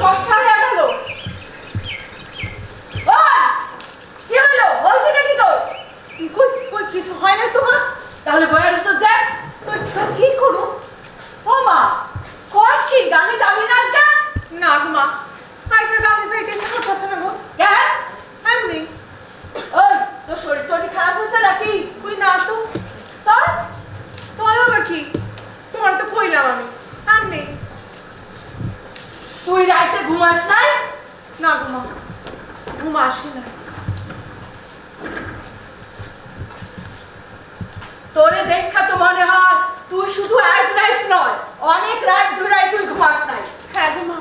ফর্সা হয়ে গেল। কি হলো? বলছিটা কি তোর? কই কিছু হয় না তোমার? তাহলে বয়ার উস্তাদ দেখ তুই কি করু? ও মা কস কি গানে যাবি না আজকে? না গো মা আজকে গানে যাইতে সাহস আছে না গো। কেন? এমনি। ওই তোর শরীর তো খারাপ হয়েছে নাকি? কই না তো। তোর আবার কি? তোমার তো কইলাম আমি এমনি। তুই রাতে ঘুমাস নাই? না গো মা ঘুম আসে না। তোরে দেখা তো মনে হয় তুই শুধু আজ রাত নয় অনেক রাত ধরে তুই ঘুমাস নাই। হ্যাঁ গো মা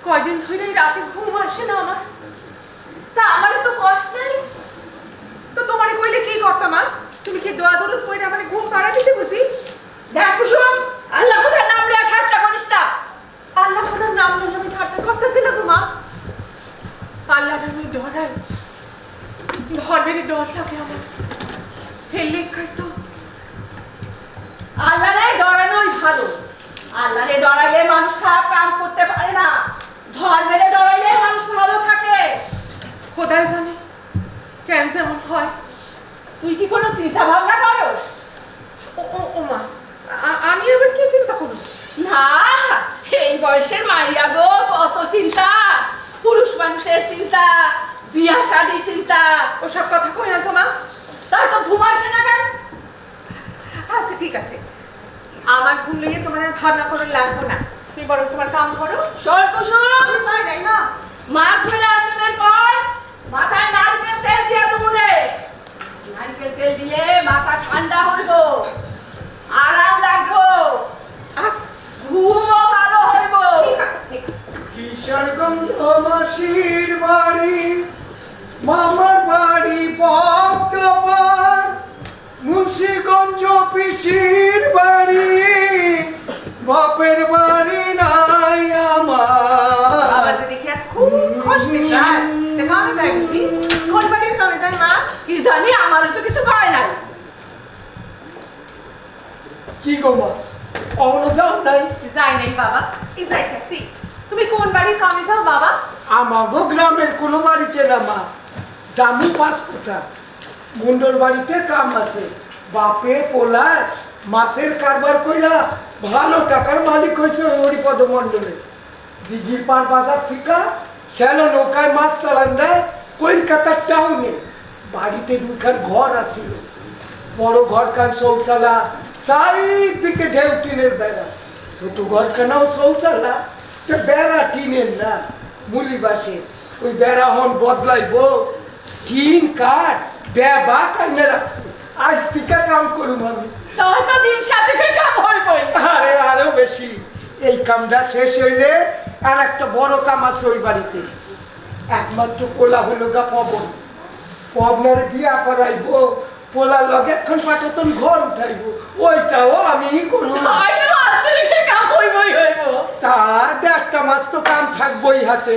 কয়দিন ধরে রাতে ঘুম আসে না আমার। তা আমারও তো কষ্ট নেই তো তোমারে কইলে কি করতাম মা? তুমি কি দোয়া দরুদ পড়ে আমারে ঘুম পাড়া দিতে বুঝি? দেখ কুসুম আল্লাহ খোদার নাম নিয়ে ঠাট্টা করিস না। আল্লাহ খোদার নাম নিয়ে আমি ঠাট্টা করতেছি না গো মা। আল্লাহ আমি ডরাই ধর্মের ডর লাগে আমার। ফেললে খাইতো আল্লাহরে ডরানোই ভালো। আল্লাহরে ডরাইলে মানুষ খারাপ কাম করতে পারে না। ধর্মের ডরাইলে মানুষ ভালো থাকে। খোদাই জানে কেন যেমন হয়। তুই কি কোনো চিন্তা ভাবনা করস? ও মা আমি আবার কি চিন্তা করব? না এই বয়সের মাইয়া গো কত চিন্তা। পুরুষ মানুষের চিন্তা, বিয়া শাদী চিন্তা, ওসব কথা কই না তোমা। তাই তো ঘুম আসে না কেন? আচ্ছা ঠিক আছে আমার ঘুম লইয়ে তোমার আর ভাবনা করে লাগবে না। তুমি বরং তোমার কাম করো। সর কুসুম তাই নাই না মাছ ধরে আসার পর মাথায় নারকেল তেল দিয়া তুমি। নারকেল তেল দিলে মাথা ঠান্ডা হইব, আরাম লাগবো, ঘুমও ভালো হইব। কিশোরগঞ্জ মাসির বাড়ি, মামার বাড়ি বক্তবার, মুন্সিগঞ্জ পিসির বাড়ি, বাপের বাড়ি নাই আমার। আবার যদি খেস খুব খুশ মিজাজ তে কামে যাই বুঝি। কোন বাড়ির কামে যাই মা? কি জানি আমারও তো কিছু কয় নাই। কি গো মা অমন যাও নাই? যাই নাই বাবা এই যাইতেছি। তুমি কোন বাড়ির কামে যাও বাবা? আমাগো গ্রামের কোনো বাড়িতে না মা, জামু পাঁচপুটা মন্ডল বাড়িতে কাম আছে। বাপে পোলার মাছের কারবার কইরা ভালো টাকার মালিক হয়েছে ওই হরিপদ মন্ডলে। দিঘির পার বাজার থেকে শ্যালো নৌকায় মাছ চালান দেয় কলকাতার টাউনে। বাড়িতে দুখান ঘর আসিল, বড় ঘর কান শৌচালা, চারিদিকে ঢেউ টিনের বেড়া। ছোট ঘরখানাও শৌচালা, তো বেড়া টিনের না মুলি বাসে। ওই বেড়া হন বদলাইব, টিন কাঠ বেবা কাইনে রাখছে। আজ থেকে কাম করুম আমি। তাহলে তো দিন সাথে কাম হইবই। আরে আরো বেশি। এই কামটা শেষ হইলে আর একটা বড় কাম আছে ওই বাড়িতে। একমাত্র পোলা হইল গা পবন। পবনের বিয়া করাইব, পোলার লগে এখন পাঠাতন ঘর উঠাইব, ওইটাও আমি করুন। কাম হইবই হইব। তা একটা মাস তো কাম থাকবোই হাতে।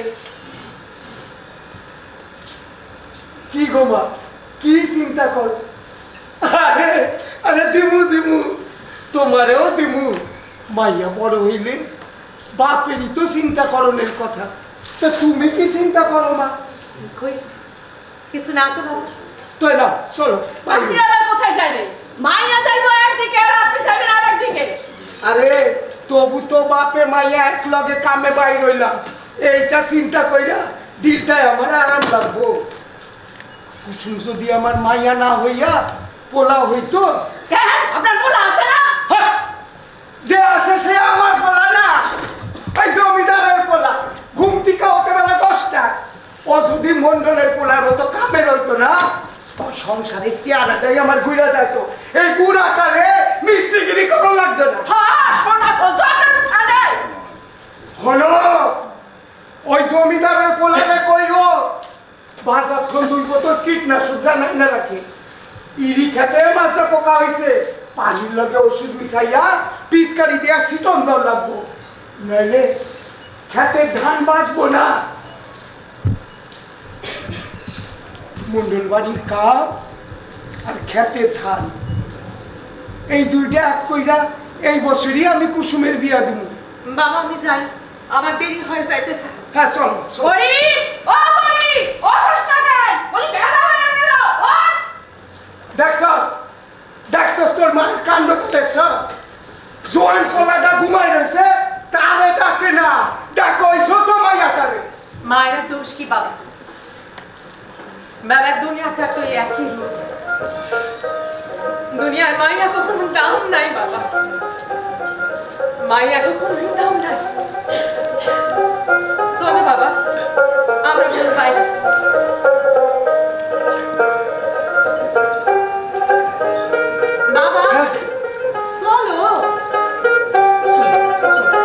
কি গো মা কি চিন্তা কর? আরে আরে দিমু দিমু, তোমারেও দিমু। মাইয়া বড় হইলে বাপেরই তো চিন্তা করণের কথা। তা তুমি কি চিন্তা করো মা? কই কিছু না তো বাবা। তো না চলো আপনি আবার কোথায় যাবেন? মাইয়া যাইবো একদিকে আর আপনি যাবেন আরেকদিকে। আরে তবু তো বাপে মাইয়া এক লগে কামে বাইর হইলাম, এইটা চিন্তা কইরা দিলটাই আমার আরাম লাগবো। কুসুম যদি আমার মাইয়া না হইয়া পোলা হইতো। কেন আপনার পোলা আছে না? যে আছে সে আমার পোলা না, ওই জমিদারের পোলা। ঘুম থেকে ওঠে বেলা 10টা। ও যদি মন্ডলের পোলার মতো কামের হইতো না, তোর সংসারের চেয়ারাটাই আমার ঘুরে যেত। এই বুড়া কালে মিস্ত্রিগিরি কোনো লাগতো না। হলো ওই জমিদারের পোলারে কইও বাজারক্ষণ 2 বোতল কীটনাশক জানাই না রাখে। ইরি খেতে মাছটা পোকা হয়েছে, পানির লগে ওষুধ মিশাইয়া পিচকারি দিয়া সিটন দর লাগবো, নইলে খেতে ধান বাঁচবো না। মন্ডল বাড়ির কাপ আর খেতে ধান, এই দুইটা এক কইরা এই বছরই আমি কুসুমের বিয়া দিব। বাবা আমি যাই। আমার দেরি হয়ে যাইতেছে। হ্যাঁ চল চল। হরি, ও হরি, ও কৃষ্ণকার, বলি বেলা হয়ে গেল, ওঠ। দেখছস দেখছস তোর মায়ের কাণ্ডটা দেখছস? জোয়ান পোলাটা ঘুমাই রয়েছে, তারে ডাকে না, ডাকো ওই ছোট মাইয়াটারে। মায়ের দোষ কি বাবা? বাবার দুনিয়াটা তো একই রূপ। দুনিয়ার মায়ের কখনো দাম নাই বাবা, মায়ের কখনোই দাম নাই। চলো বাবা, আমরা বল বাইরে। বাবা হ্যাঁ, চলো। চল, চল, চল।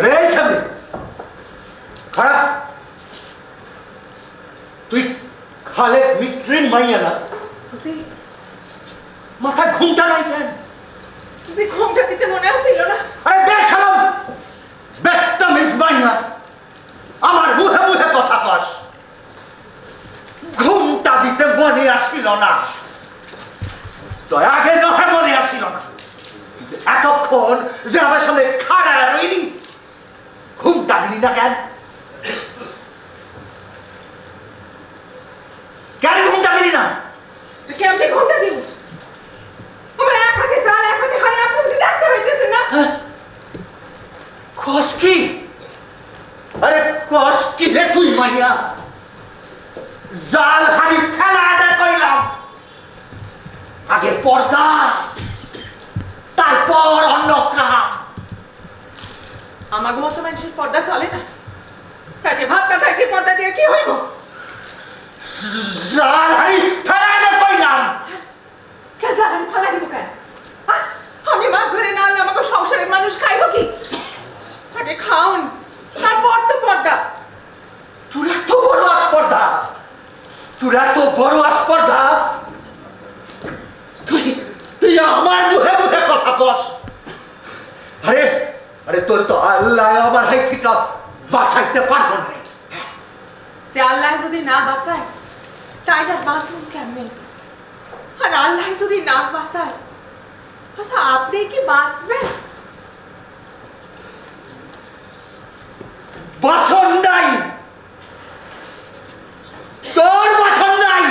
রে সামনে খারাপ, তুই খালেদ মিস্ত্রির মাইয়া না? জি, মাথায় ঘুমটা নাই কেন? জি, ঘুমটা দিতে মনে আসছিল না। আরে বেশ সালাম, বেটটা মিস মাইয়া আমার মুখে মুখে কথা কস। ঘুমটা দিতে মনে আসছিল না তো আগে নহে মনে আসছিল না, কিন্তু এতক্ষণ যে আমার সামনে খাড়া রইলি, ঘুমটা দিলি না কেন? কেন ঘুমটা দিলি না? যে কেমনে ঘুমটা দিব? আমার এক হাতে জাল, এক হাতে হাড়ি, আপনি দেখতে হইতেছে না? কস কি? আরে কস কি রে তুই মাইয়া? জাল হাড়ি ফেলা আদায় করিলাম, আগে পর্দা, তারপর অন্য কাম। আমার মতো মানুষের পর্দা চলে না। তাকে ভাত না থাকলে পর্দা দিয়ে কি হইব? জাল হাড়ি ফেলা আদায় করিলাম। কেন জানি ফালা দিব কেন? হ্যাঁ? আমি মাছ ধরে না আনলে আমাকে সংসারের মানুষ খাইব কি? আগে খাউন, তারপর তো পর্দা। তোর এত বড় আস্পর্ধা, তোর এত বড় আস্পর্ধা, তুই তুই আমার মুখে মুখে কথা কস। আরে আরে তোর তো আল্লাহ আমার হাই ঠিক বাঁচাইতে পারবো না। যে আল্লাহ যদি না বাঁচায় তাই আর বাঁচুন কেমনে? আর আল্লাহ যদি না বাঁচায়, আচ্ছা আপনি কি বাঁচবেন? বাসন নাই, তোর বাসন নাই,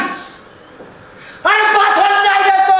আরে বাসন নাই রে তোর।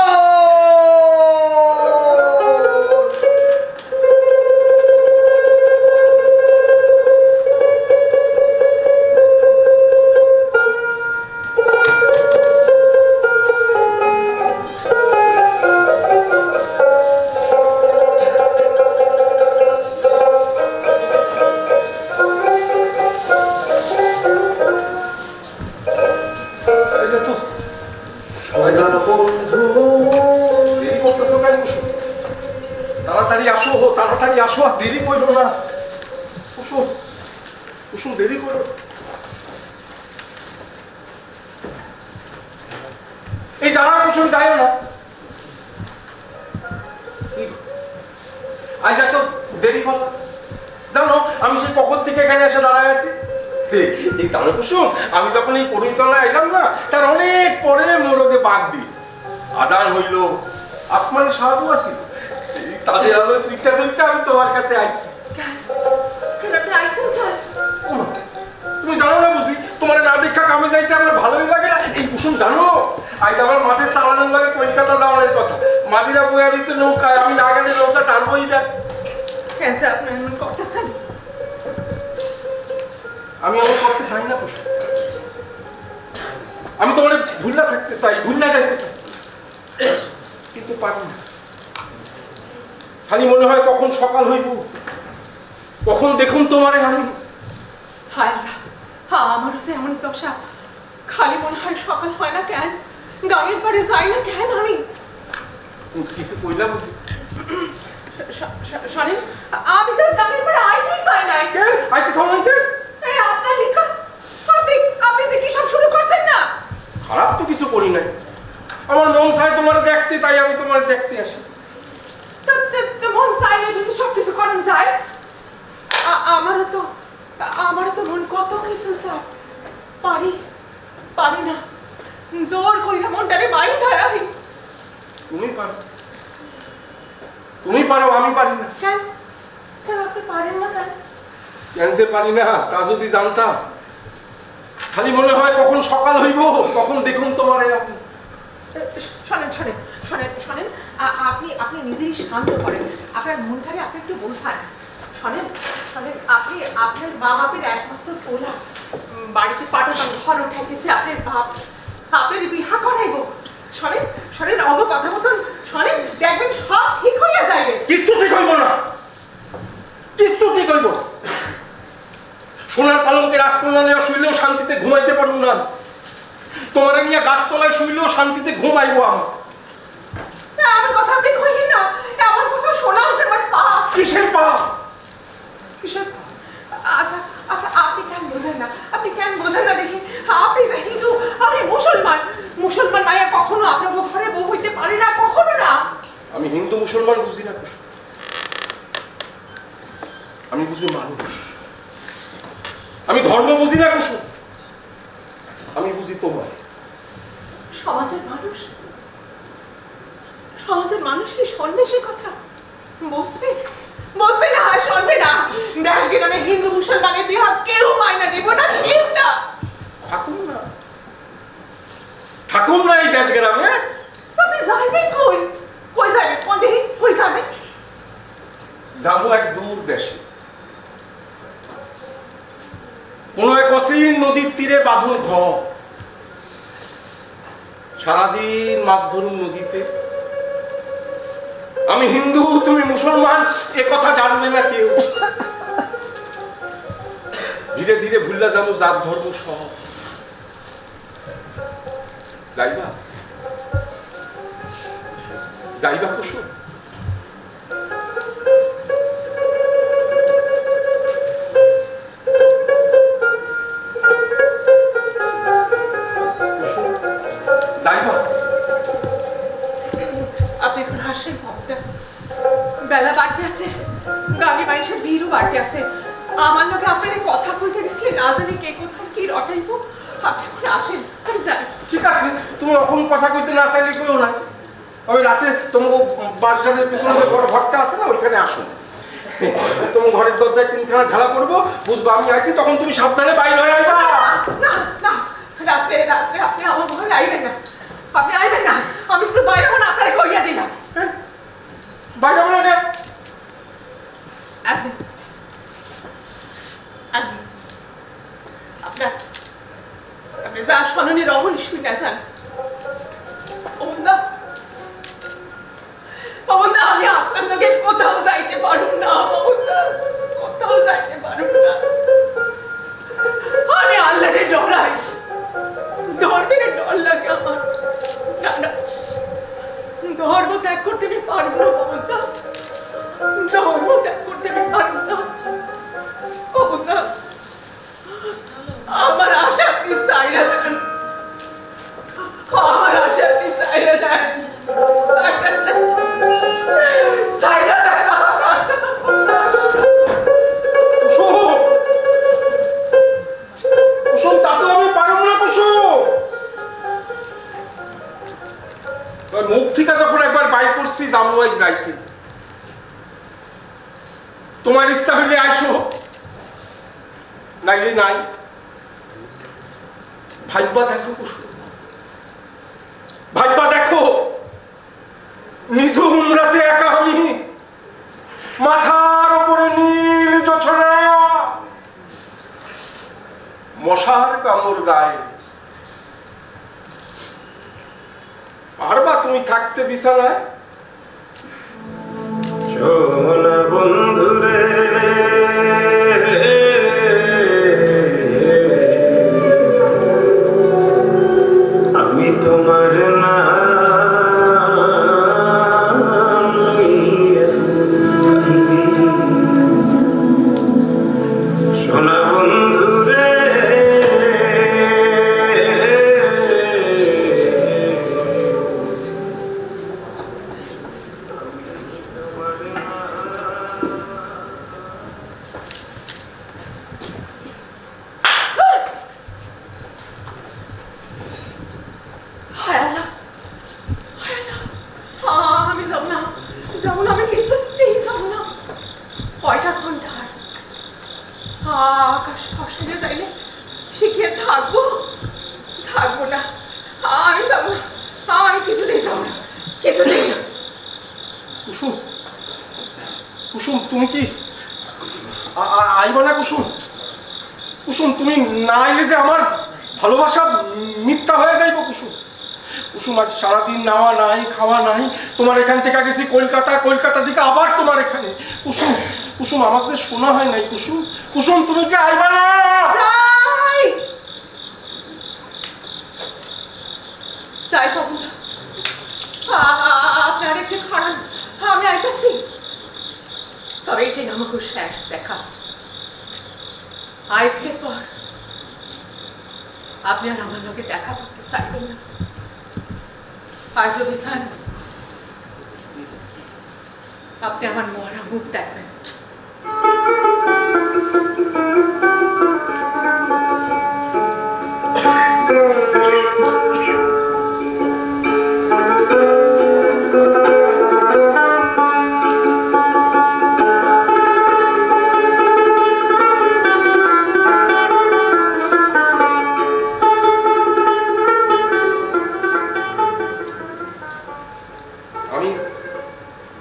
তাড়াতাড়ি আসো, তাড়াতাড়ি আসো, আর দেরি করো না। কুসুম, কুসুম দেরি করো। এই দাঁড়া কুসুম, যাইও না। আজ এত দেরি হল, জানো আমি সে কখন থেকে এখানে এসে দাঁড়ায় আছি। এই দাঁড়ো কুসুম, আমি যখন এই পরিতলায় এলাম না, তার অনেক পরে মোরগে বাগ দিই আজান হইল, আসমানে সাধু আসিল, তাদের আলো চিন্তা চিন্তা আমি তোমার কাছে আইছি। কেন আপনি আইসেন কেন? তুমি জানো না বুঝি, তোমার না দেখা কামে যাই জানো আজ আমার মাসের চালানোর লাগে কলকাতা যাওয়ার কথা, মাঝিরা বয়ে দিচ্ছে নৌকায়, আমি না গেলে নৌকা টানবই না। কেন যে আপনি এমন করতেছেন? আমি এমন করতে চাই না কুসুম, আমি তোমার ভুলনা থাকতে চাই, ভুলনা যাইতে চাই, কিন্তু পারি না। খালি মনে হয় কখন সকাল হইব, কখন দেখুন তোমারে আমি। হায় আল্লাহ, হ্যাঁ আমারও যে এমন দশা, খালি মনে হয় সকাল হয় না কেন, গাঙের পাড়ে যাই না কেন আমি। কিছু কইলাম বুঝি? শোনেন, আমি তো গাঙের পাড়ে আইতেই চাই না। কেন আইতে থাও নাই কেন? এই আপনার লিখা, আপনি যে কি সব শুরু করছেন না? খারাপ তো কিছু করি নাই, আমার মন চায় তোমার দেখতে, তাই আমি তোমার দেখতে আসি। তো মন চাইলে কিছু সব কিছু করেন যায়। আমারও তো মন কত কিছু চায়, পারি না, জোর করি না মনটারে বাড়ি ধরাই। তুমি পারো, আমি পারি না। কেন আপনি পারেন না কেন? কেন যে পারি না তা যদি জানতাম। খালি মনে হয় কখন সকাল হইব, কখন দেখুন তোমারে আমি। শোনেন, আপনি নিজেই শান্ত করেন, আপনার মনটারে আপনি একটু বোঝান। শোনেন, আপনি আপনার মা বাপের একমাত্র পোলা, বাড়িতে পাঠাতাম ঘর উঠে গেছে, আপনার বাপ আপনার বিহা করাইব। শোনেন অব কথা মতন শোনেন, দেখবেন সব ঠিক হইয়া যাবে। কিচ্ছু ঠিক হইব না, কিচ্ছু ঠিক হইব না। সোনার পালঙ্কে রাজকন্যা নিয়ে শুইলেও শান্তিতে ঘুমাইতে পারবো না, তোমার নিয়ে গাছতলায় শুইলেও শান্তিতে ঘুমাইবো আমি। আমার কথা আপনি কইলেন না, আমার কথা শোনা হচ্ছে আমার পাপ। কিসের পাপ? আচ্ছা আপনি কেন বোঝেন না? দেখি, আপনি যে হিন্দু, আমি মুসলমান মায়া কখনো আপনার ঘরে বউ হইতে পারি না, কখনো না। আমি হিন্দু মুসলমান বুঝি না, আমি বুঝি মানুষ। আমি ধর্ম বুঝি না কুসুম, আমি বুঝি তোমার। সমাজের মানুষ কি শুনবে সে কথা? বসবে না, শুনবে না। দেশ গ্রামে হিন্দু মুসলমানের বিবাহ কেউ মাইনা দেব না, কেউ না। ঠাকুর না এই দেশ গ্রামে। আপনি যাইবেন কই যাবেন? কোন দিকে কই যাবেন? যাবো এক দূর দেশে, কোন এক অসীম নদীর তীরে বাঁধুন ঘর, সারাদিন মাছ ধরুন নদীতে। আমি হিন্দু, তুমি মুসলমান, এ কথা জানবে না কেউ। ধীরে ধীরে ভুললা যাবো জাত ধর্ম সব। যাইবা কুসুম? আপনি এখন হাসেন ভক্তা, বেলা বাড়তে আছে, গাড়ি মানুষের ভিড়ও বাড়তে আছে। আমার লোকে আপনার এই কথা কইতে দেখলে না জানি কে কোথায় কি রটাইব। আপনি এখন আসেন, আমি যাই। ঠিক আছে, তুমি ওরকম কথা কইতে না চাইলে কেউ না। আমি রাতে তোমার বাসার পিছনে যে বড় ঘরটা আছে না, ওইখানে আসো। তোমার ঘরের দরজায় তিনখানা ঢালা করবো, বুঝবো আমি আইছি, তখন তুমি সাবধানে বাইরে হয়ে আইবা। না, রাত্রে আপনি আমার ঘরে আইবেন না, আপনি আইবেন না। আমি তো বাইরে হন আপনারে কইয়া দিলাম। বাইরে বলো না। আপনি যা শোনেন রহন শুনে যান। অবন্দা, আমি আপনার লোকে কোথাও যাইতে পারুন না, কোথাও যাইতে পারুন না। আমি আল্লাহরে ডরাই, ধর্মের ডর লাগে আমার। না, ধর্ম ত্যাগ করতে আমি পারবো না অবন্দা, ধর্ম ত্যাগ করতে আমি পারবো না অবন্দা। আমার আশা আপনি সাইরা দেন, আমার আশা আপনি সাইরা দেন, সাইরা দেন আমার আশা। কুসুম, তাতে আমি পারবো না কুসুম। মুখ থেকে যখন একবার বাই করছি জামুয়াইজ রাইতে, তোমার ইচ্ছা হইলে আইসো, নাইলে নাই। ভাইবা দেখো কুসুম, ভাইপা দেখো, নিঝুম রাতে একা আমি, মাথার উপরে নীল জোছনা, মশার কামড় গায়ে। পারবা তুমি থাকতে বিছানায়? চল বন্ধুরে, আমি তোমার নাম লইয়া কান্দি। সোনা বন্ধুরে, হায় আল্লাহ, হায় আল্লাহ। আমি যাব না, যাব না, আমি কিছুতেই যাব না। কয়টা ঘন্টা আর? আকাশ ফসলে যাইলে শিখিয়ে থাকবো, থাকবো না। আমি যাব না, আমি কিছুতেই যাব না, কিছুতেই না। কুসুম, কুসুম তুমি কি আইবা না? কুসুম, কুসুম তুমি না আইলে যে আমার ভালোবাসা মিথ্যা হয়ে যাইব। কুসুম, কুসুম আজ সারাদিন নাওয়া নাই, খাওয়া নাই, তোমার এখান থেকে গেছি কলকাতা, কলকাতা থেকে আবার তোমার এখানে। কুসুম, কুসুম আমার যে শোনা হয় নাই। কুসুম, কুসুম তুমি কি আইবা না? যাই, যাই পাবো না। আপনার একটু খারাপ, আমি আইতাছি। তবে এটাই আমাকে শেষ দেখা। আজকের পর আপনি আর আমার লোকে দেখা করতে চাইবেন না। আর যদি চান, আপনি আমার মরা মুখ দেখবেন। আমি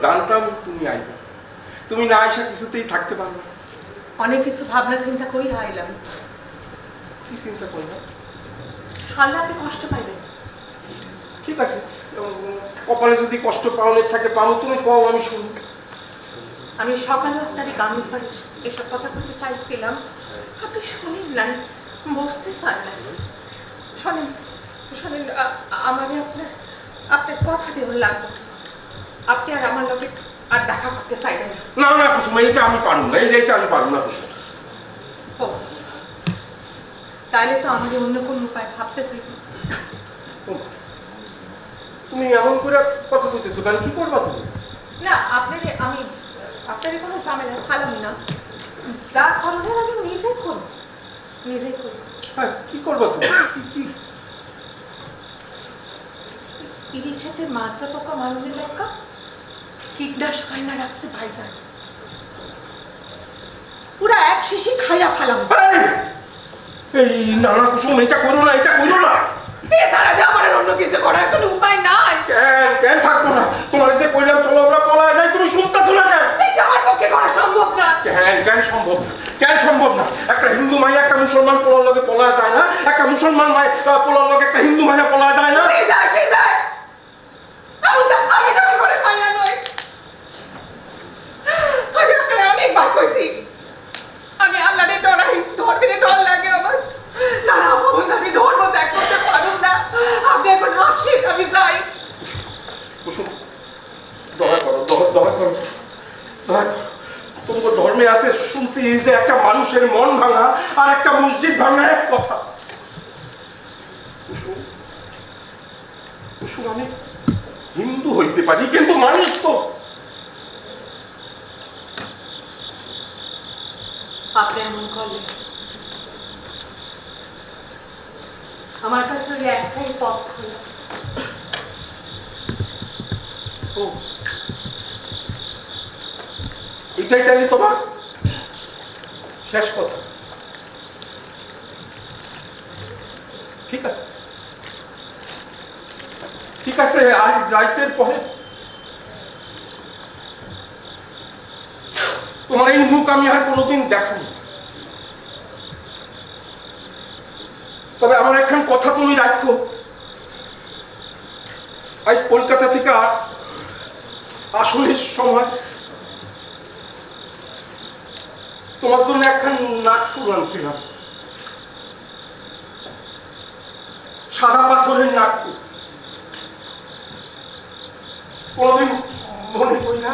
জানতাম তুমি আইবা, তুমি না আইসা কিছুতেই থাকতে পারবে না। অনেক কিছু ভাবনা চিন্তা করি আইলাম। কি চিন্তা করবে? সামনে আপনি কষ্ট পাইবেন। ঠিক আছে, কপালে যদি কষ্ট পাওনের থাকে পাও, তুমি পাও, আমি শুনি। আমি সকালে আপনার এই গান উপরে এসব কথা বলতে চাইছিলাম, আপনি শোনেন নাই, বসতে চান না। শোনেন, শোনেন, আমারে আপনার কথা দেওয়ার লাগবে। আপনি আর আমার লোকে আর দেখা করতে চাইবেন না। না না কুসুম, এইটা আমি পারব না, এইটা আমি পারব না কুসুম। ও, তাহলে তো আমাদের অন্য কোনো উপায় ভাবতে হইবে। তুমি এমন করে কথা বলতেছো কেন? কি করবা তুমি? না, আমি আপনার কোনো ঝামেলা ফালাম না। যা করলেন আমি নিজেই করব, নিজেই করব। হ্যাঁ, কি করবা তুমি? কি ইরি খেতে মাছরা পোকা মারুনের লঙ্কা কীটনাশক আইনা রাখছে ভাইজান, পুরা এক শিশি খাইয়া ফালাম। এই না না কুসুম, এটা করো না, এটা করো না। এছাড়া যে আমার আর অন্য কিছু করার কোনো উপায় নাই। কেন কেন থাকবো না? তোমার যে কইলাম চলো আমরা পলায় যাই, তুমি শুনতেছো না কেন? এই যে আমার পক্ষে করা সম্ভব না। কেন কেন সম্ভব না? কেন সম্ভব না? একটা হিন্দু মাইয়া একটা মুসলমান পোলার লগে পলায় যায় না? একটা মুসলমান পোলার লগে একটা হিন্দু মাইয়া পলায় যায় না? সে যায়, সে যায়। আমি তোমার ঘরে পাইয়া নই। আমি আপনার অনেকবার কইছি, আমি আল্লাহরে ডরাই, ধর্মের ডর লাগে আমার। না না বাবু, আমি ধর্ম ত্যাগ করতে পারব না। আপনি এখন আসেন, আমি যাই। কুসুম, দয়া করো, দয়া করো, দয়া করো। তোমার ধর্মে আছে শুনছি যে একটা মানুষের মন ভাঙা আর একটা মসজিদ ভাঙা এক কথা। কুসুম, কুসুম আমি হিন্দু হইতে পারি, কিন্তু মানুষ তো। আপনি এমন করলেন, আমার কাছে ওই একটাই পথ খোলা। ও, এটাই তাহলে তোমার শেষ কথা? ঠিক আছে, ঠিক ঠিক আছে, আজ রাইতের পরে তোমার এই মুখ আমি আর কোনোদিন দেখাবো। তবে আমার একখান কথা তুমি রাখো, আজ কলকাতা থেকে আসনের সময় তোমার জন্য একখান নাগফুল আনছিলাম, সাদা পাথরের নাগফুল। কোনদিন মনে করি না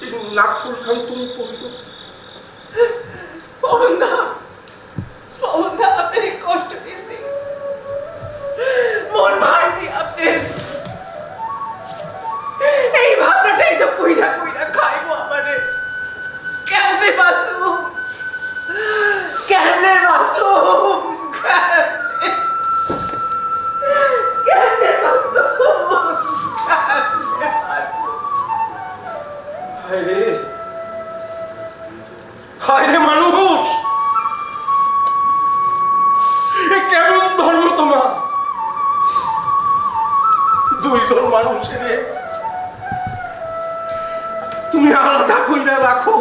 এই নাগফুল খান তুমি পড়িত। পবন দা আপনার কষ্ট দিছি, মন ভাইছি আপনার। এই ভাবনাটাই তো কইরা খাইবো আমারে। কেমনে বাসুম, কেমনে বাসুম, কেমনে বাসুম। হায় রে মানুষ, এ কেমন ধর্ম তোমার? দুইজন মানুষের তুমি আলাদা কইরা রাখো।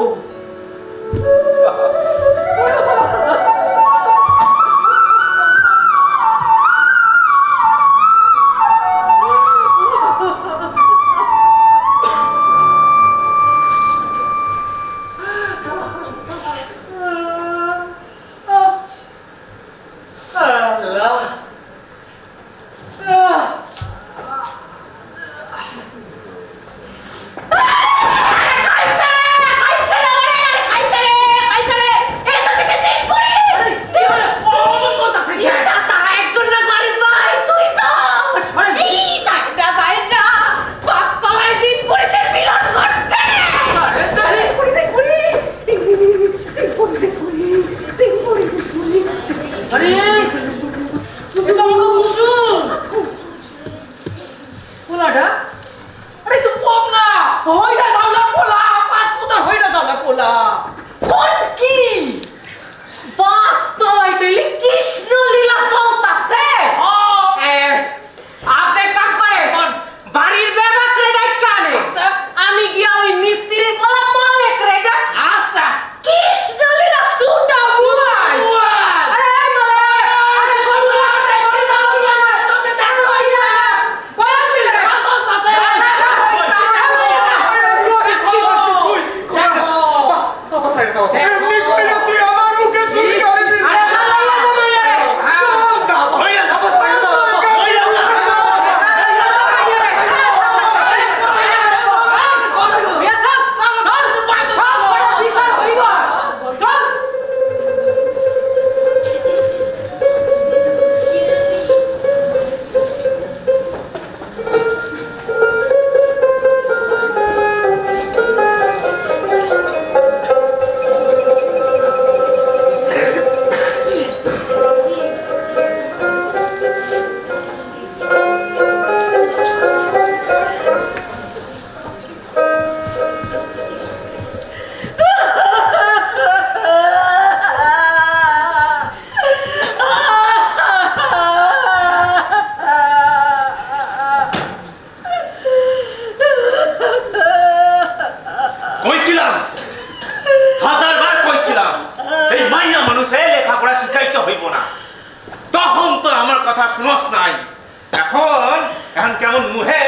এখন কেমন মুহে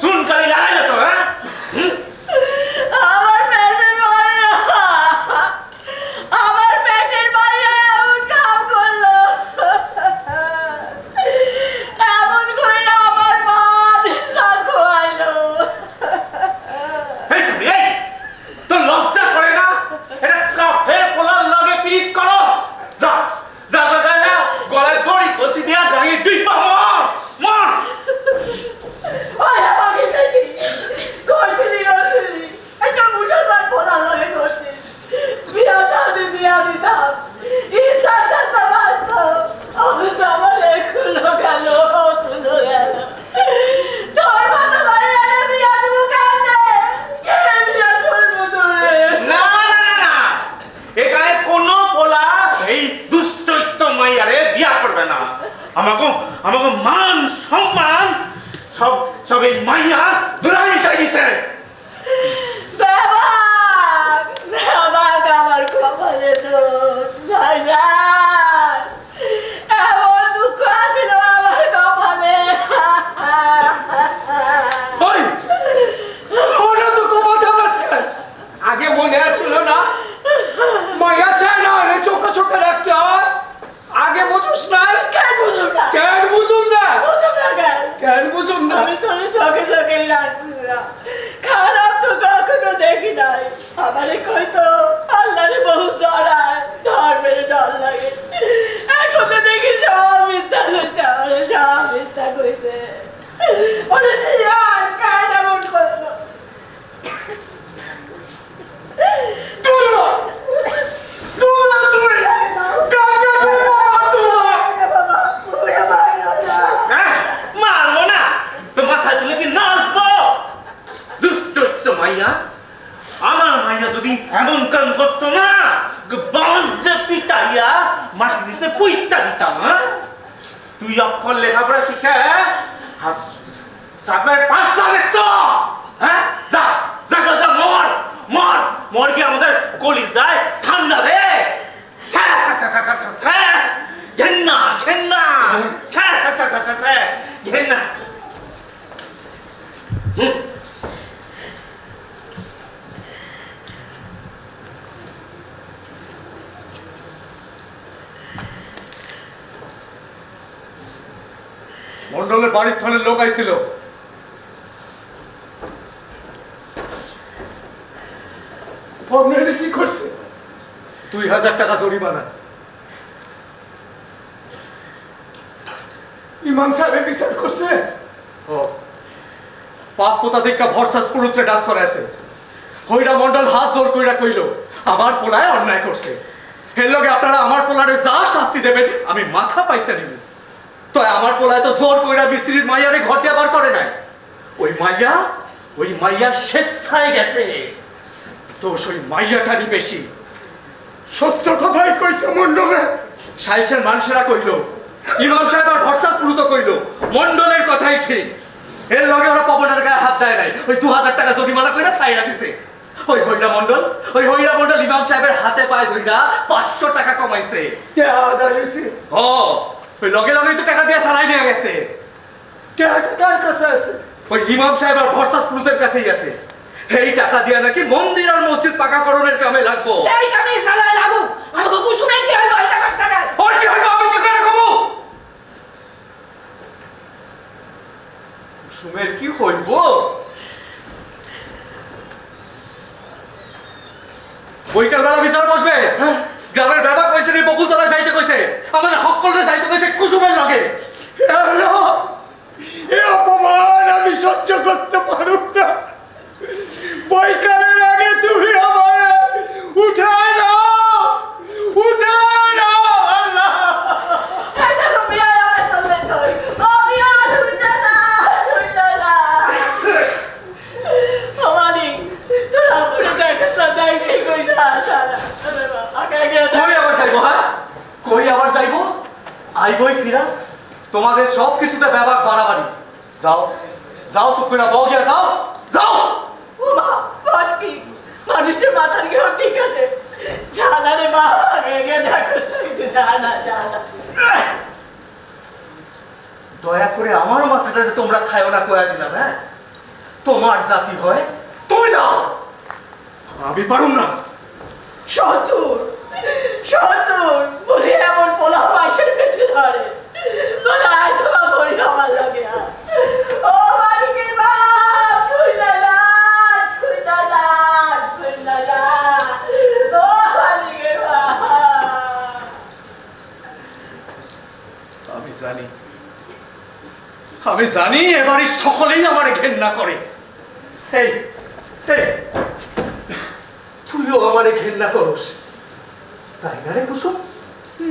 চুনকালি লাগাইল তো হ্যাঁ? আমার পেটের বাইরে এমন কাম করলো, এমন করে আমার মা নিশা খোয়াইলো। তোর লজ্জা করে না? এটা কাফের পোলার লগে পিরিত করো। যা যা যা যা যা, গলায় দড়ি কচি দিয়া গাড়ি ডিপা মর মর। ওই আমাকে পেটি করছিলি একটা মুসলমান পোলার লগে করছিস, বিয়া শাদি দিয়া দিতাম, ইসাটা তো বাঁচতো। আমি তো আমার খুলো গেল, খুলো গেল। তোর মতো বাইরে বিয়া দেবো কেমনে? কে বিয়া করবো তোরে? না না না না, এখানে কোনো পোলা এই দুষ্টৈত্য মাইয়ারে বিয়া করবে না। আমাকে আমাকে মান সম্মান সব সব এই মাইয়া দুরাই মিশাই দিছে। আমার কপালে দোষ ভাইজান, এমন দুঃখ আছিল আমার কপালে। ওই ওরা তো কমাতে পারছে আগে মনে আসছিল না মায়া চায় না রে চোখে চোখে রাখতে হয় আগে বুঝুস নাই কেন বুঝুম না? কেন বুঝুম না বুঝুম না কেন? কেন বুঝুম না আমি তোর চোখে চোখেই রাখছি না, খারাপ তো কখনো দেখি নাই। আমারে কইতো আল্লাহরে বহু ডরায়, ডর মেরে ডর লাগে। এখন তো দেখি সব মিথ্যা কইছে, আমারে সব মিথ্যা কইছে। ওরে সিয়ার কায় না মন করলো। তোরা তোরা তুই কাকে তোরা বাবা, ওরে মাইরা না। হ্যাঁ মারবো না তো মাথায় তুলে কি নাচবো? দুষ্ট মাইয়া, আমার মাইয়া যদি এমন কাম করতো না বাঁশ যে পিটাইয়া মাটির নিচে পুইতা দিতাম। হ্যাঁ তুই অক্ষর লেখাপড়া শিখে সাপের পাঁচটা লেখছো। হ্যাঁ যা যা যা যা, মর মর মর কি আমাদের গলি যায় ঠান্ডা রে। ঘেন্না ঘেন্না ঘেন্না। মন্ডলের বাড়ির থানের লোক আইছিল। আপনারা কি করছে 2000 টাকা জরিমানা। ইমাম সাহেব বিচার করছে ও পাঁচপোতা দেখা ভরসাস পুরুত্রে ডাক করে আছে। হইরা মন্ডল হাত জোর কইরা কইল আমার পোলায় অন্যায় করছে, এর লগে আপনারা আমার পোলারে যা শাস্তি দেবেন আমি মাথা পাইতে নিব। তো আমার পোলায় তো জোর কইরা মিস্ত্রির মাইয়ারে ঘর দিয়ে বার করে নাই। ওই মাইয়া স্বেচ্ছায় গেছে। তো ওই মাইয়াটারই বেশি। সত্য কথাই কইছে মন্ডলে সাইছের মানুষেরা কইল, ইমাম সাহেব আর ভরসাস পুরুত কইল মন্ডলের কথাই ঠিক। এর লগে ওরা পবনের গায়ে হাত দেয় নাই, ওই 2000 টাকা জরিমানা কইরা ছাইরা দিছে। ওই হইরা মন্ডল ইমাম সাহেবের হাতে পায়ে ধইরা 500 টাকা কমাইছে। কে আদায় হয়েছে ও ওই লগে লগেই তো টাকা দিয়ে ছাড়াই নিয়ে গেছে। কে কার কাছে আছে ওই ইমাম সাহেব আর ভরসাস পুরুতের কাছেই আছে। এই টাকা দিয়ে নাকি মন্দির আর মসজিদ পাকাকরণের কামে লাগবো। সেই কামে সালায় লাগু, আমাকে কুসুমের কি হইব এই টাকা? ওর কি হইলো আমি কি করে কমু? কুসুমের কি হইব? বৈকালবেলা বিচার বসবে। গ্রামের ব্যাপক পয়সা নিয়ে বকুলতলায় যাইতে কইছে, আমাদের হক করলে যাইতে কইছে কুসুমের লগে। এ অপমান আমি সহ্য করতে পারব না। বৈকালের আগে তুমি আমার উঠায় নাও আল্লাহ। এটা তো বিয়া আমার সামনে কই। ও বিয়া শুনতে না। ও মালিক, তোরা পুরো দেখাস না, দেখি কইছা সারা। আরে বাবা, আগে কই আবার যাইবো? হ্যাঁ কই আবার যাইবো? আইবই কিরা? তোমাদের সব কিছুতে ব্যাপার বাড়াবাড়ি। যাও যাও চুপ করে বউ গিয়া যাও যাও। ও মা, বাস কি? মানুষের মাথার গেও ঠিক আছে। জানা রে বাবা, আগে দেখাস না, একটু জানা। দয়া করে আমার মাথাটা তোমরা খায়ও না কয়া দিলাম। হ্যাঁ তোমার জাতি হয় তুমি যাও, আমি পারুম না। শতুর বলে এমন পোলা মাসের পেটে ধরে, বলে আয় তোমা করি আমার লাগে। ও মালিকের বাপ, শুই না, ও মালিকের বাপ। আমি জানি এবারে সকলেই আমার ঘেন্না করে। এই তুইও আমারে ঘেন্না করস, তাই না রে কুসুম?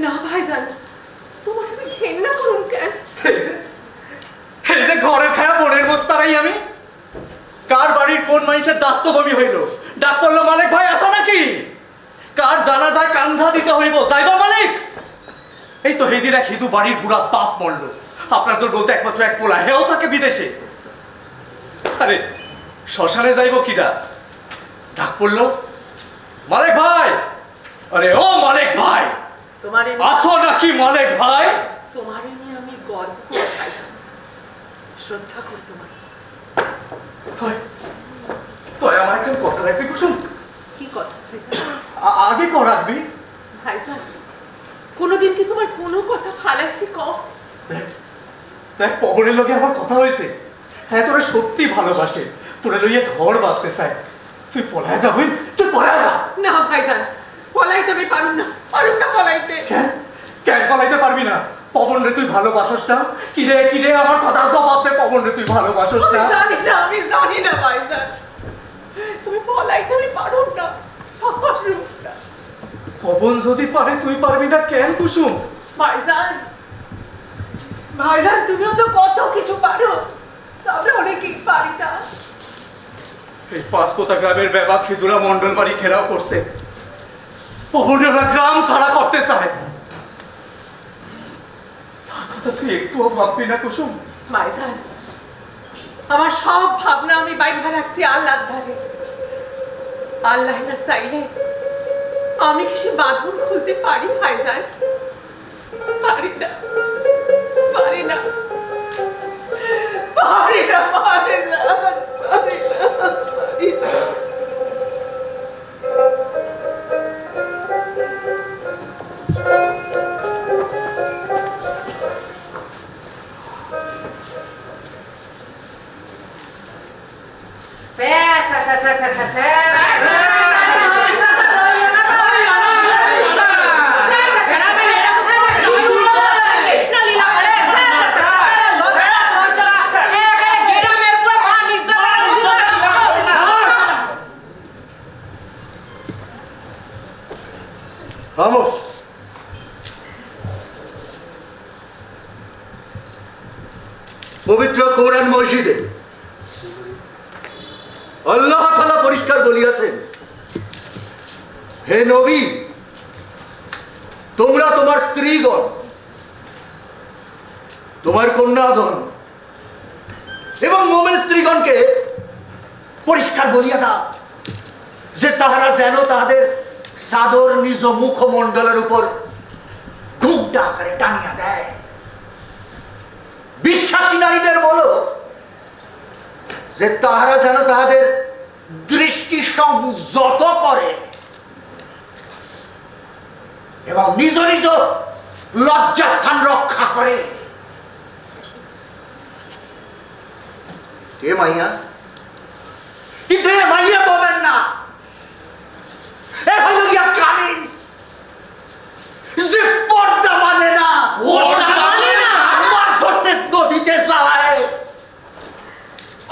না ভাইজান, তোমার আমি ঘেন্না করুন কেন? এই যে ঘরের খায়া মনের বস্তারাই আমি। কার বাড়ির কোন মানুষের দাস্তবমি হইল, ডাক পড়লো মালিক ভাই আসো নাকি? কার জানা যায় কান্ধা দিতে হইব, যাইবা মালিক? এই তো হেদিন এক হিন্দু বাড়ির বুড়া বাপ মরল, আপনার জোর বলতে একমাত্র এক পোলা, হেও থাকে বিদেশে। আরে শ্মশানে যাইব কিনা, ডাক পড়লো, মালেক ভাই, আরে ও মালেক ভাই, তোমার আসো নাকি মালেক ভাই? তোমার নিয়ে আমি গর্ব করে ভাইজান, শ্রদ্ধা করি তোমার। তুই আমার একজন কথা রাখবি কুসুম, কি কথা ভাইজান? আগে কর রাখবি। ভাইজান কোনোদিন কি তোমার কোনো কথা ফালাইছি কও? দেখ পবনের লোকে আমার কথা হয়েছে, হ্যাঁ তোরা সত্যি ভালোবাসে, তোরা লইয়ে ঘর বাঁধতে চায়, তুই পলায় যাবি, তুই পলায় যা। না ভাইজান, পলাইতে আমি পারুম না পলাইতে। কেন কেন পলাইতে পারবি না? পবন রে তুই ভালোবাসস না? কিরে কিরে আমার কথার জবাব দে, পবন রে তুই ভালোবাসস না? আমি জানি না ভাইজান, তুমি পলাইতে আমি পারুম না। পবন যদি পারে তুই পারবি না কেন কুসুম? ভাইজান তুমিও তো কত কিছু পারো, আমরা অনেকেই পারি না। এই পাঁচপোতা গ্রামের বেবা খেদুরা মন্ডল বাড়ি ঘেরাও করছে, পবনেরা গ্রাম ছাড়া করতে চায়, তার কথা তুই একটুও ভাববি না কুসুম? ভাইজান আমার সব ভাবনা আমি বাইরে রাখছি আল্লাহর ধারে। আল্লাহ না চাইলে আমি কি সে বাঁধন খুলতে পারি ভাইজান? পারি না। খামোশ। পবিত্র কোরআন মসজিদে আল্লাহ তাআলা পরিষ্কার বলিয়াছেন, হে নবী, তোমরা তোমার স্ত্রীগণ, তোমার কন্যাগণ এবং মোমেন স্ত্রীগণকে পরিষ্কার বলিয়া দাও যে তাহারা যেন তাহাদের চাদর নিজ মুখমণ্ডলের উপর ঘুমটা আকারে টানিয়া দেয়। বিশ্বাসী নারীদের বলো যে তাহারা যেন তাহাদের দৃষ্টি সংযত করে এবং নিজ নিজ লজ্জাস্থান রক্ষা করে। কে মাইয়া? কিন্তু এ মাইয়া বলবেন না, এ হইল গিয়া কালীন, যে পর্দা মানে না, মাছ ধরতে নদীতে যায়,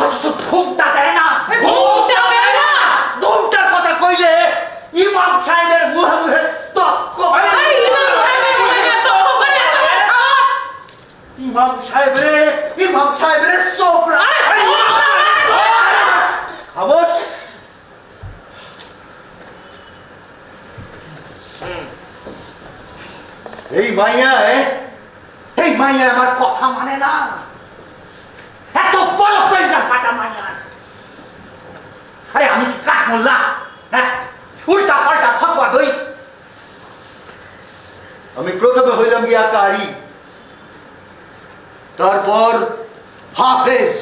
অথচ ঘুমটা দেয় না। ঘুমটার কথা কইলে ইমাম সাহেবের মুহে মুহে তক্ক, ইমাম সাহেবের চোপড়া। খামোশ। এই মাইয়া আমার কথা মানে না, এত বড় কইজা ফাটা মাইয়া। আরে আমি কি কাঠ মোল্লা? হ্যাঁ, উল্টা পাল্টা ফতোয়া দই। আমি প্রথমে হইলাম গিয়া কারি, তারপর হাফেজ,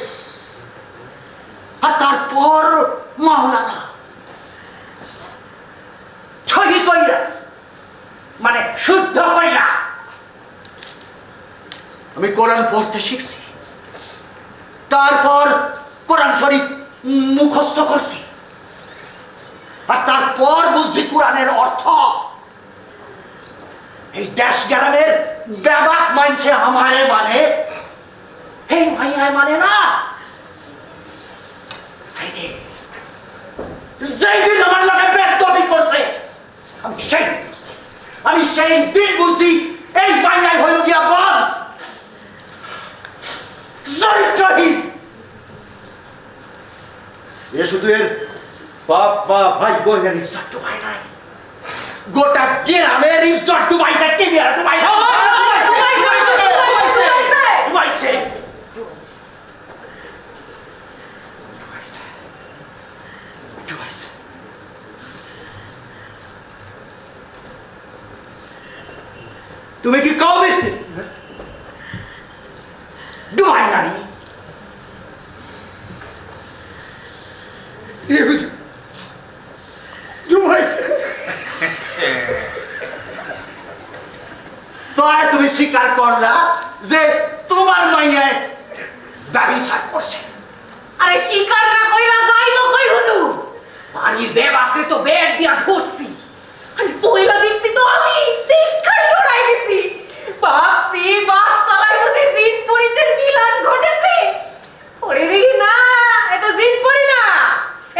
আর তারপর মাওলানা। ছড়ি কইরা মানে শুদ্ধ কইরা আমি কোরআন পড়তে শিখছি, তারপর কোরআন শরীফ মুখস্থ করছি, আর তারপর বুঝছি কোরআনের অর্থ। এই দেশ গ্রামের ব্যাবাক মানছে আমারে মানে, এই মাইয়ায় মানে না। যেদিন আমার লাগে বেদবি করছে, আমি সেই দিন বুঝছি এই মাইয়ায় হইল গিয়া বল চরিত্রহীন। এ শুধু এর বাপ মা ভাই বোনের ইজ্জত ডুবাই নাই, গোটা গ্রামের ইজ্জত ডুবাইছে। কি ডুবাই তুমি কি কও মিস্ত্রি ডুবাই নারী ডুবাইছে তো আর তুমি স্বীকার করলা যে তোমার মাইয়ায় ব্যবসা করছে আরে শিকার না কইরা যাই তো কই হুজুর পানি বেবাকে তো বেড দিয়া ধরছি আমি পয়লা দিচ্ছি তো আমি দেখাই ডরাই দিছি ভাবছি বাস চালাই বুঝি জিন পরিতের মিলন ঘটেছে ওরে দেখি না এ তো জিন পরি না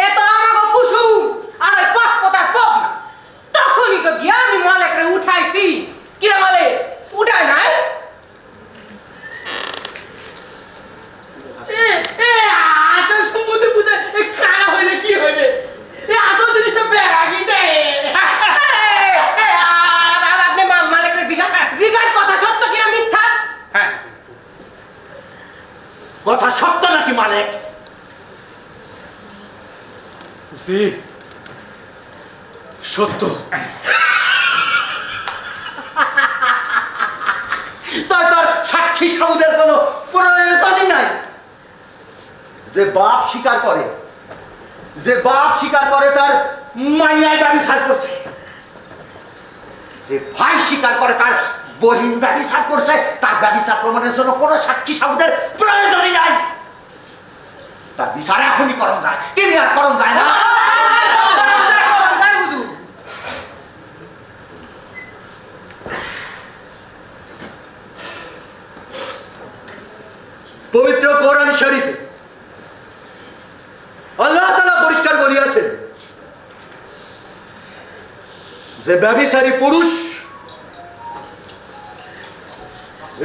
এ তো আমাগো কুসুম আর ওই পাঁচ কথার পপ না তখনই তো গিয়া আমি মালেকরে উঠাইছি কিরা মালে উঠায় নাই আসল সম্বন্ধে বুঝে খারাপ হইলে কি হইবে আসল জিনিসটা বেড়াগি দেয় আপনি মালিকের জিগার কথা সত্য কিনা মিথ্যা হ্যাঁ কথা সত্য নাকি মালিক জি সত্য তাই তোর সাক্ষী সাবুদের কোনো প্রয়োজনই নাই যে বাপ স্বীকার করে তার মাইয়ায় ব্যবসার করছে যে ভাই স্বীকার করে তার বহিন ব্যবসার করছে তার ব্যবসা প্রমাণের জন্য কোনো সাক্ষী সাবুদের প্রয়োজনই নাই তার বিচার এখনই করণ যায় কি আর করণ যায় না পবিত্র কোরআন শরীফে আল্লাহ তাআলা পরিষ্কার বলিয়াছেন যে ব্যভিচারী পুরুষ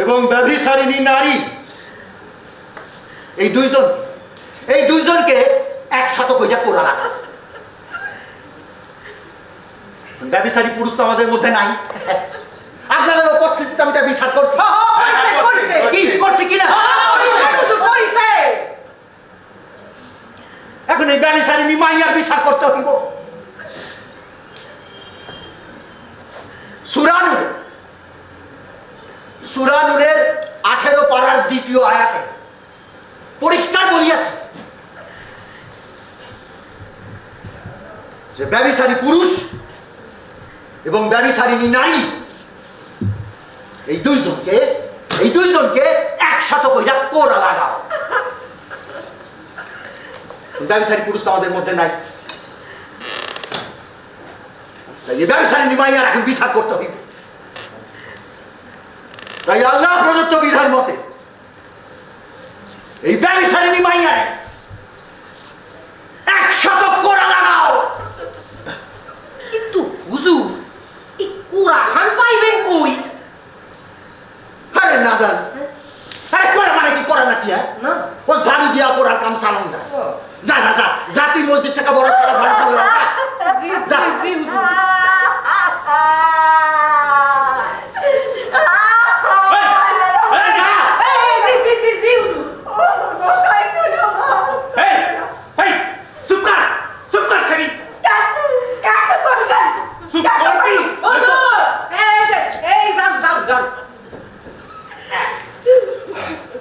এবং ব্যভিচারিণী নারী এই দুইজনকে একসাথে কইরা কোরা লাগা ব্যভিচারী পুরুষ তো আমাদের মধ্যে নাই আপনাদের উপস্থিতিতে আমি তা বিচার করছি কি করছি কিনা এখন এই ব্যভিচারিণী মাইয়ার বিচার করতে হইব সূরা নূরের 18 পারার 2য় আয়াতে পরিষ্কার বলিয়াছে যে ব্যভিচারী পুরুষ এবং ব্যভিচারিণী নারী এই দুইজনকে একসাথে কইরা কোরা লাগাও ব্যভিচারী পুরুষ তো আমাদের মধ্যে নাই তাই এই ব্যভিচারিণী মাইয়ার এখন বিচার করতে হইবে তাই আল্লাহ প্রদত্ত বিধান মতে এই ব্যভিচারিণী মাইয়ার একসাথে কোরা লাগাও কিন্তু হুজুর এই কুড়া খান পাইবেন কই আরে না জান আরে কোরা মানে কি কোরা নাকি হ্যাঁ না ও ঝাড়ু দিয়া কোরার কাম চালান যায় যা যা যা জাতি মসজিদ থেকে বড় সারা ঝাড়ু করলে যা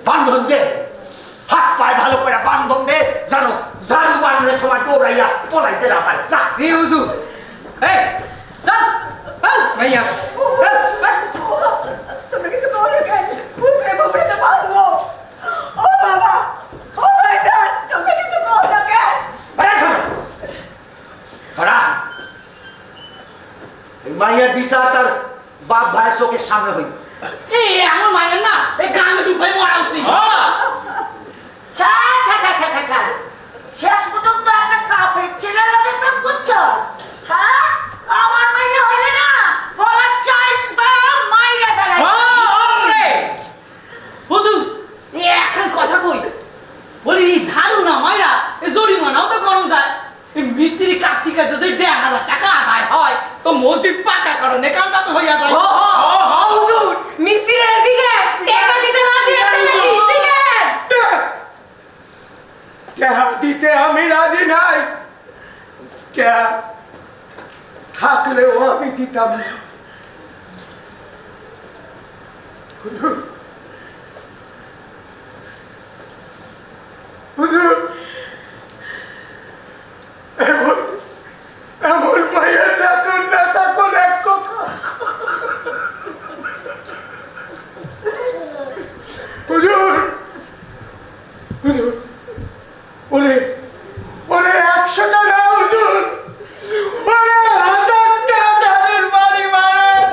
বান্ধন দে হাত পায়ে ভালো করে বান্ধন দে জানো ঝাড়ু মারলে সময় দৌড়াইয়া পলাইতে না পারে যা হুজুর এই চল চল ভাইয়া তোমরা কিছু বলো কেন বুঝে বলতে পারবো ও বাবা ও ভাইজান তোমরা কিছু বলো কেন আরে শোনো খারা এই মাইয়ার বিচার তার বাপ ভাইয়ের চোখের সামনে হইল এই আমার মায়ের না এই গানে ডুবাই মরা উচিত শেষ পর্যন্ত একটা কাপের ছেলের লগে প্রেম করছো আমার মাইয়া হইলে না বলা চাই মাইরা বেড়াই হুজুর এখন কথা কই বলি ঝাড়ু না মাইরা এই জরিমানাও তো করণ যায় এই মিস্ত্রি কাছ থেকে যদি 1,500 টাকা আদায় হয় তো মসজিদ পাকা করণে কামটা তো হইয়া যায় হুজুর মিস্ত্রির এদিকে টাকা দিতে রাজি আছে নাকি দিকে টাকা দিতে আমি রাজি নাই থাকলেও আমি দিতাম না হুজুর, এমন এমন মাইয়া থাকুন না তখন এক কথা। হুজুর, হুজুর, ওরে ওরে 100 টাকা হুজুর, ওরে 1000 টাকা জানের বাড়ি মারেন।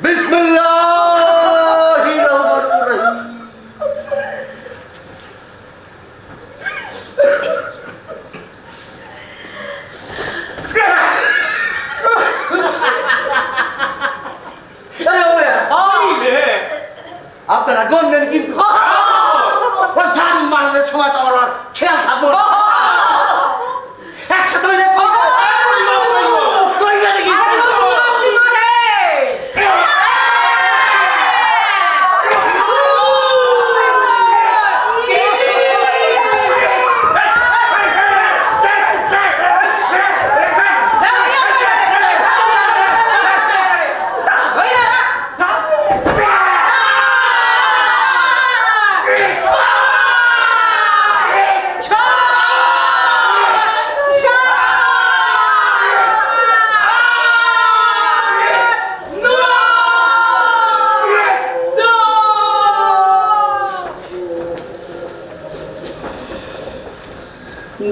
বিসমিল্লাহির রহমানির রহিম। আপনারা গণবেন কিন্তু ও সান মারনের সময় তো আমার খেয়াল থাকবো না। একসাথে হইলে কইবেন কিন্তু।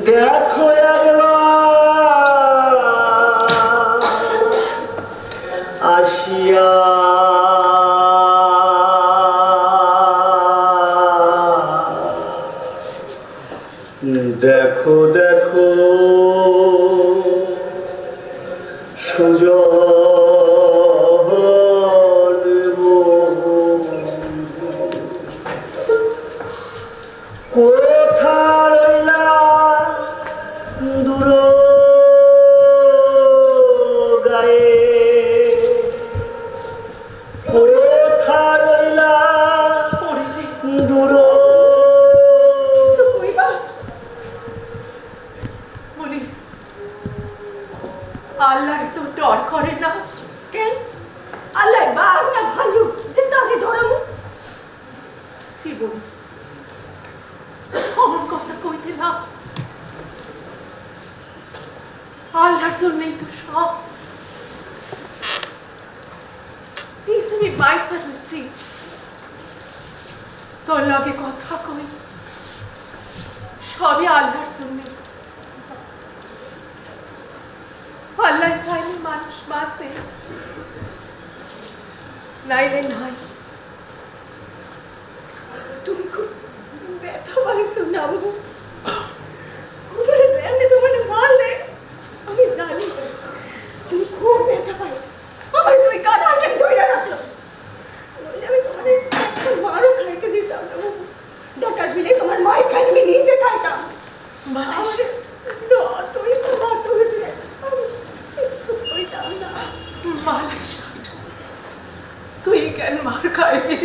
দেখো আসিয়া দেখো দেখো সুজন কোথা রইলা দূর গায়ে কোথা রইলা দূর আল্লাহ তো ডর করে না কেন? আল্লাহ বাঘ না ভালো যে তাকে ডরাবো? শিবন আমার কথা কইতে না, আল্লাহর জন্যই তো সব। পিছনে বাইসা রয়েছি, তোর লগে কথা কই, সবই আল্লাহর জন্য। আল্লাহ চাইলে মানুষ বাঁচে, নাইলে নাই। তুমি খুব ব্যথা পাইছো না বাবু, তোমার মারলে আমি জানি তুমি খুব ব্যথা পাইছো। আমার তুই কান আসে ধরে রাখলো, আমি তোমার একটা মারও খাইতে দিতাম না বাবু। দরকার দিলে তোমার মায়ের খাই আমি নিজে খাইতাম। যতই স্মার্ট হয়েছে আমি কিছু কইতাম না। তুই কেন মার খাইবি?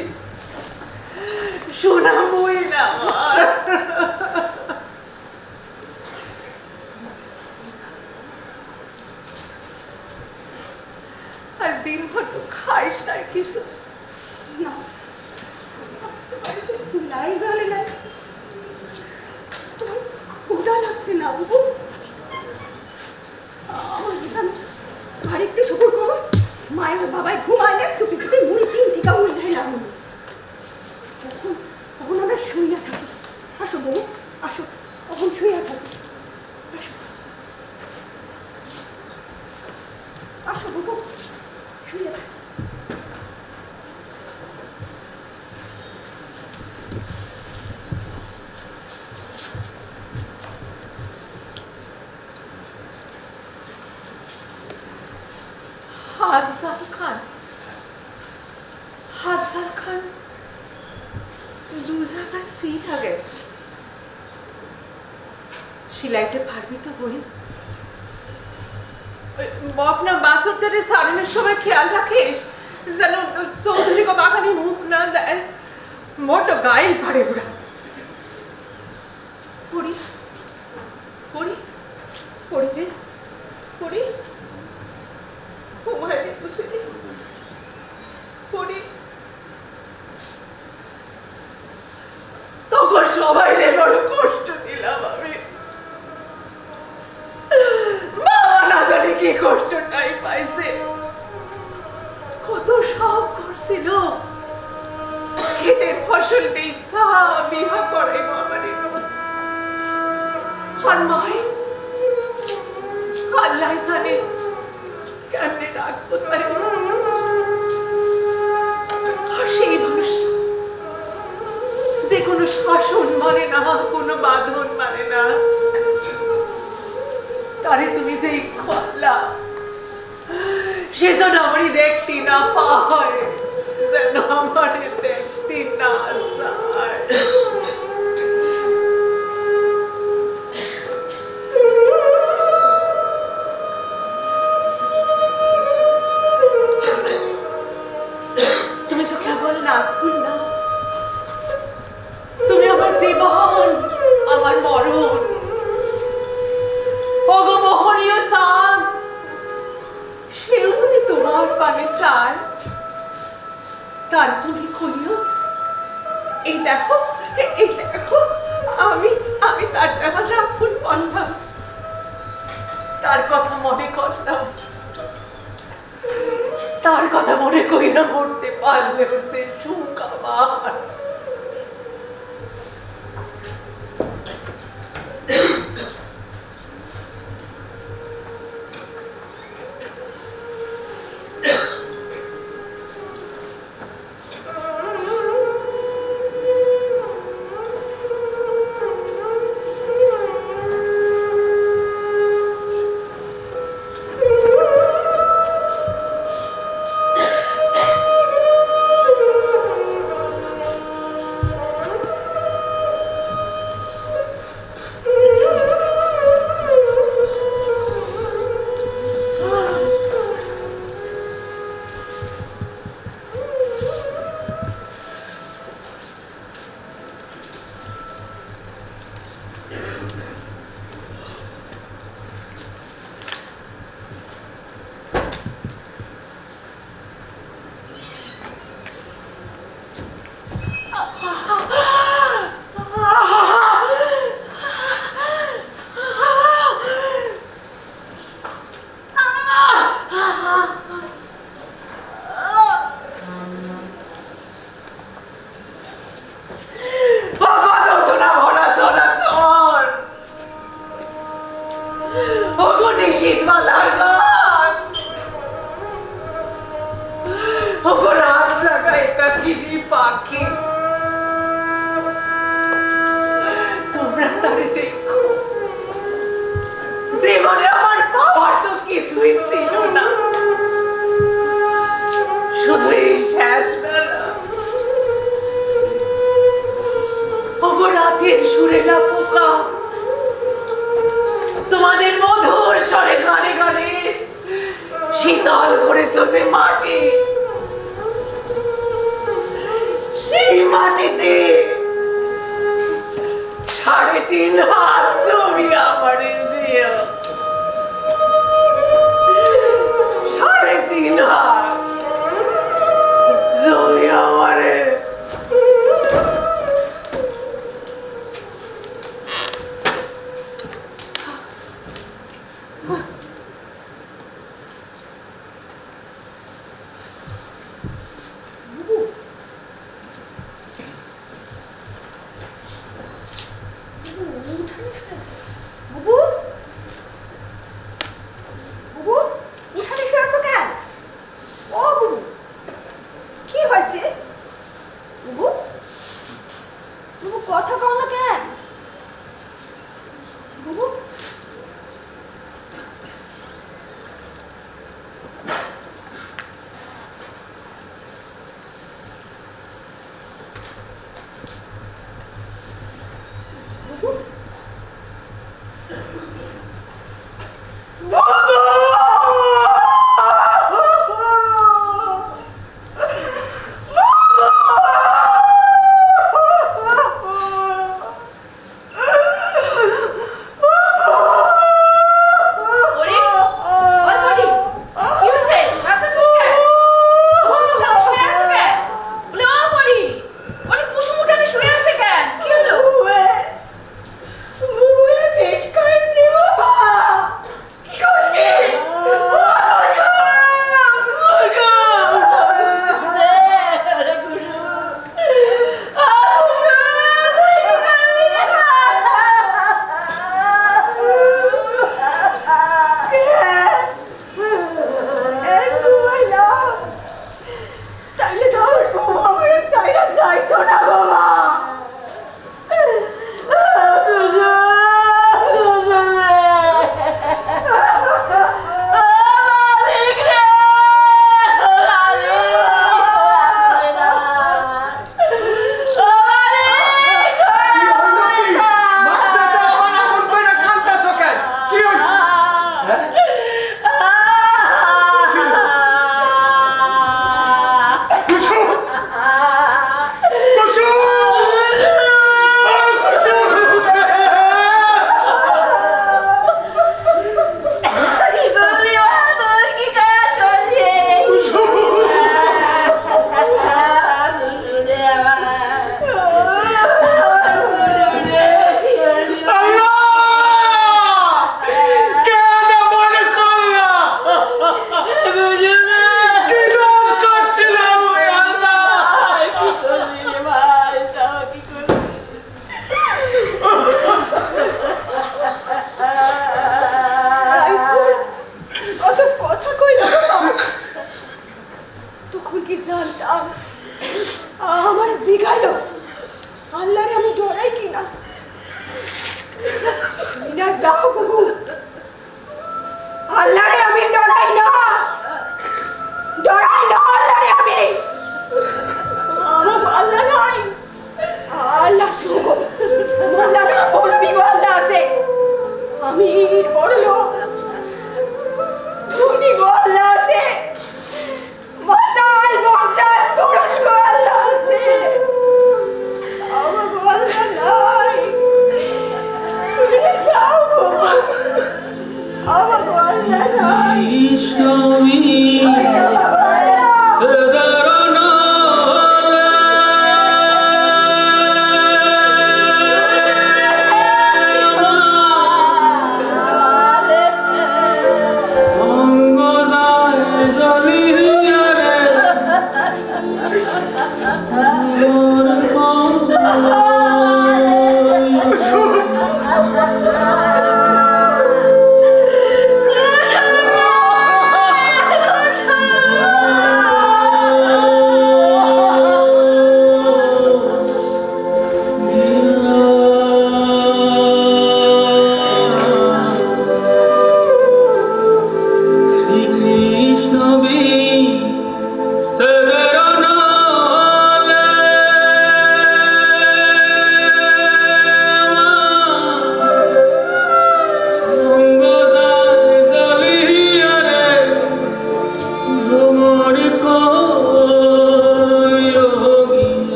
শোনা বই না আমার। আজ দিনভর তো খাইস না কিছু না, চুলাই জ্বলে না, তোমার ক্ষুধা লাগছে না বাবু? আমার বিছানা আর একটু শুকুর করো, মায়ের বাবাই ঘুমাইলে চুপি চুপি মুড়ি 3 থেকে উল্টে লাগলো। তখন তখন আমরা শুইয়া থাকি। আসো বউ, আসো, তখন শুইয়া থাকি। আসো আসো বউ, শুইয়া থাকি। হাফজাল খান দু জায়গায় সিটা গেছে, সিলাইতে পারবি তো বই? বকনা বাসুরটারে সারানোর সময় খেয়াল রাখিস যেন চৌধুরী কো বাগানে মুখ না দেয়, মোটো গাইল পারে ওরা। পড়ি পড়ি পড়ি রে পড়ি ঘুমাইনি বসে পড়ি তখন সবাই বড় কষ্ট দিলাম আমি। বাবা না জানি কি কষ্টটাই পাইছে, কত শখ করছিল ক্ষেতের ফসল বেচা বিহা করাইব আমার। আর মাই আল্লাহ জানে কেমনে রাখবো তারে। আর সেই মানুষটা যে কোনো শাসন মানে না, কোনো বাঁধন মানে না, তারে তুমি দেখো আল্লাহ, সেজন্য আমারই দেখতে না পায়, যেন আমারে দেখতে না চায়। তুমি তো কেবল না ভুল না, তুমি আমার জীবন, আমার মরণ। ওগো মোহনীয় চাঁদ, সেও যদি তোমার পানে চায়, তার তুমি কইও এই দেখো, এই দেখো আমি তার দেখা রাখুন বললাম, তার কথা মনে করলাম, তার কথা মনে কইরা মরতে পারলে সে সুখ আমার। তোমরা তারে দেখো, জীবনে আমার পাওয়ার তো কিছুই ছিল না, শুধু এই শেষ বেলা ওগো রাতের সুরেলা